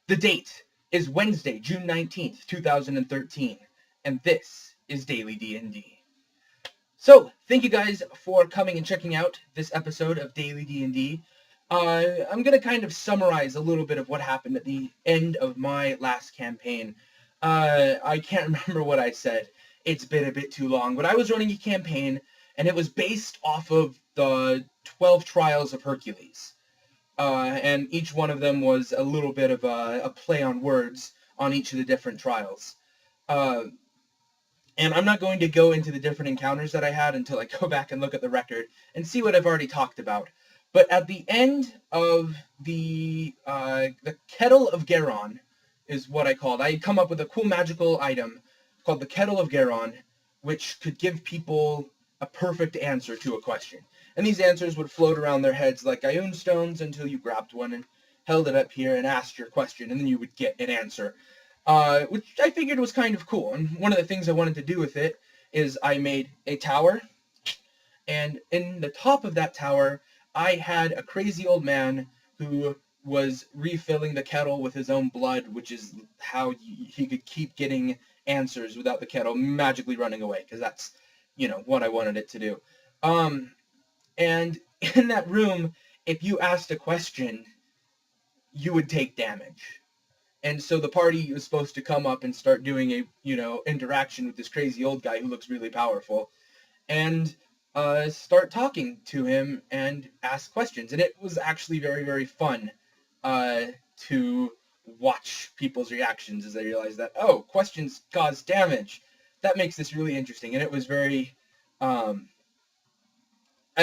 The date is Wednesday, June 19th, 2013, and this is Daily D&D. So, thank you guys for coming and checking out this episode of Daily D&D. I'm going to kind of summarize a little bit of what happened at the end of my last campaign. I can't remember what I said. It's been a bit too long, but I was running a campaign, and it was based off of the 12 Trials of Hercules. And each one of them was a little bit of a play on words on each of the different trials. And I'm not going to go into the different encounters that I had until I go back and look at the record and see what I've already talked about. But at the end of the Kettle of Garon is what I called. I had come up with a cool magical item called the Kettle of Garon, which could give people a perfect answer to a question. And these answers would float around their heads like Ioun stones until you grabbed one and held it up here and asked your question, and then you would get an answer. Which I figured was kind of cool. And one of the things I wanted to do with it is I made a tower, and in the top of that tower, I had a crazy old man who was refilling the kettle with his own blood, which is how he could keep getting answers without the kettle magically running away, because that's, what I wanted it to do. And in that room, if you asked a question, you would take damage. And so the party was supposed to come up and start doing a, interaction with this crazy old guy who looks really powerful, and start talking to him and ask questions. And it was actually very, very fun to watch people's reactions as they realized that, oh, questions cause damage. That makes this really interesting. And it was very, I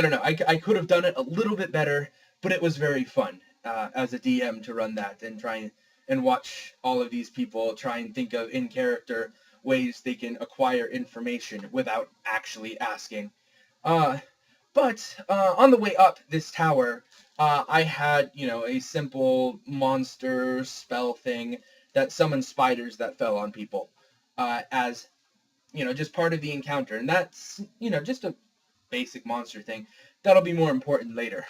don't know, I could have done it a little bit better, but it was very fun as a DM to run that and try and watch all of these people try and think of in-character ways they can acquire information without actually asking. But on the way up this tower, I had, a simple monster spell thing that summoned spiders that fell on people as, just part of the encounter. And that's, just a basic monster thing. That'll be more important later.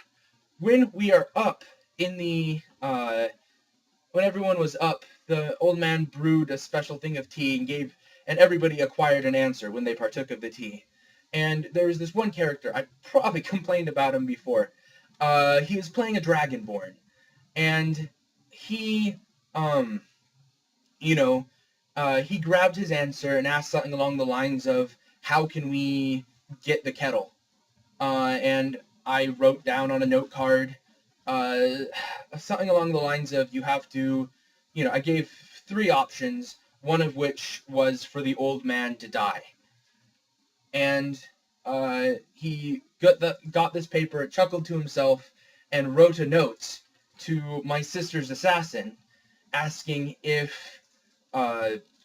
When we are up in the... when everyone was up, the old man brewed a special thing of tea and everybody acquired an answer when they partook of the tea. And there was this one character, I probably complained about him before. He was playing a Dragonborn, and he, he grabbed his answer and asked something along the lines of, how can we get the kettle? And I wrote down on a note card, something along the lines of, you have to, I gave 3 options, one of which was for the old man to die. And he got this paper, chuckled to himself, and wrote a note to my sister's assassin, asking if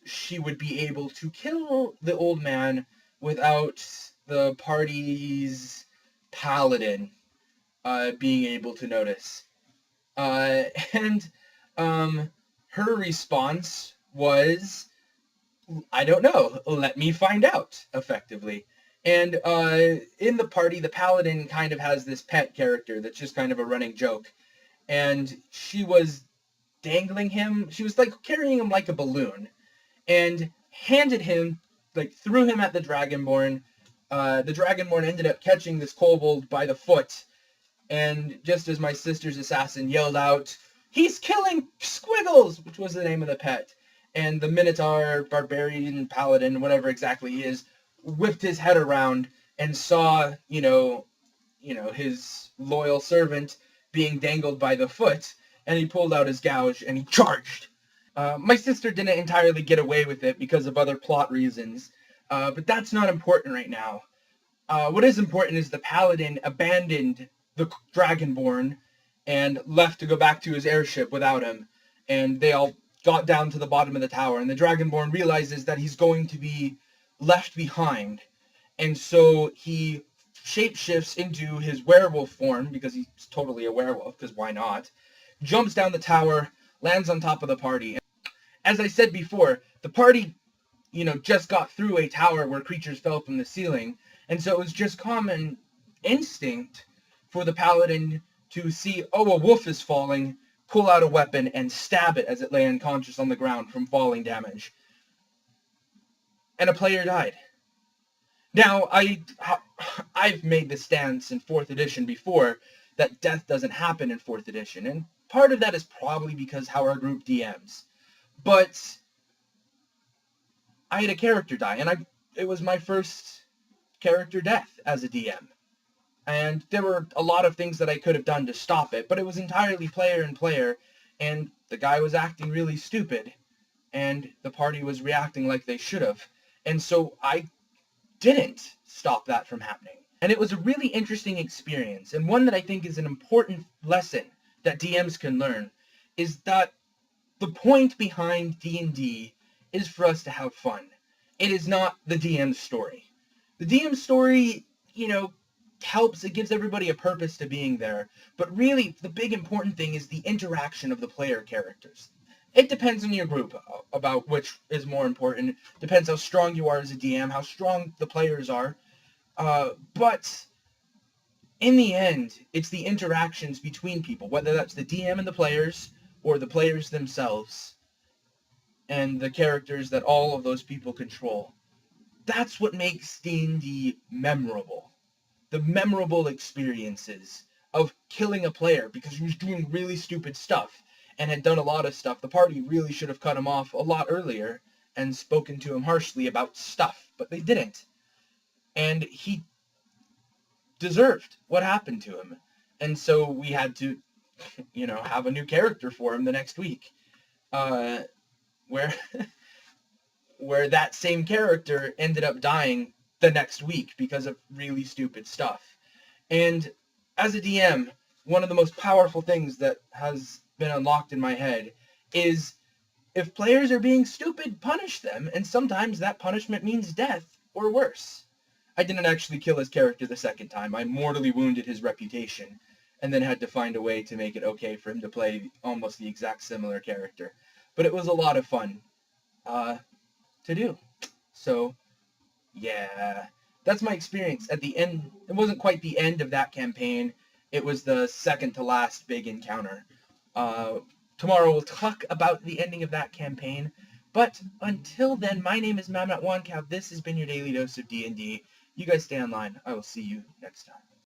she would be able to kill the old man without the party's paladin being able to notice. And her response was, I don't know, let me find out, effectively. And in the party, the paladin kind of has this pet character that's just kind of a running joke. And she was dangling him, she was like carrying him like a balloon, and handed him, like threw him at the Dragonborn. The Dragonborn ended up catching this kobold by the foot, and just as my sister's assassin yelled out, "He's killing Squiggles!" which was the name of the pet, and the Minotaur, Barbarian, Paladin, whatever exactly he is, whipped his head around and saw, his loyal servant being dangled by the foot, and he pulled out his gouge and he charged. My sister didn't entirely get away with it because of other plot reasons, but that's not important right now. What is important is the Paladin abandoned the Dragonborn and left to go back to his airship without him, and they all got down to the bottom of the tower, and the Dragonborn realizes that he's going to be left behind, and so he shapeshifts into his werewolf form, because he's totally a werewolf, because why not, jumps down the tower, lands on top of the party. As I said before, the party, just got through a tower where creatures fell from the ceiling, and so it was just common instinct for the Paladin to see, oh, a wolf is falling, pull out a weapon and stab it as it lay unconscious on the ground from falling damage. And a player died. Now, I've made the stance in 4th edition before that death doesn't happen in 4th edition, and part of that is probably because how our group DMs. But I had a character die, and it was my first character death as a DM. And there were a lot of things that I could have done to stop it, but it was entirely player and player, and the guy was acting really stupid, and the party was reacting like they should have. And so I didn't stop that from happening. And it was a really interesting experience, and one that I think is an important lesson that DMs can learn, is that the point behind D&D is for us to have fun. It is not the DM's story. The DM's story, helps, it gives everybody a purpose to being there, but really the big important thing is the interaction of the player characters. It depends on your group about which is more important. Depends how strong you are as a DM, how strong the players are. But in the end, it's the interactions between people, whether that's the DM and the players, or the players themselves, and the characters that all of those people control. That's what makes D&D memorable. The memorable experiences of killing a player because he was doing really stupid stuff and had done a lot of stuff. The party really should have cut him off a lot earlier and spoken to him harshly about stuff, but they didn't. And he deserved what happened to him. And so we had to, have a new character for him the next week. Where where that same character ended up dying the next week because of really stupid stuff. And as a DM, one of the most powerful things that has been unlocked in my head is if players are being stupid, punish them, and sometimes that punishment means death or worse. I didn't actually kill his character the second time. I mortally wounded his reputation and then had to find a way to make it okay for him to play almost the exact similar character. But it was a lot of fun to do. So, yeah, that's my experience at the end. It wasn't quite the end of that campaign. It was the second to last big encounter. Tomorrow we'll talk about the ending of that campaign. But until then, my name is Mamnat Wankow. This has been your daily dose of D&D. You guys stay online. I will see you next time.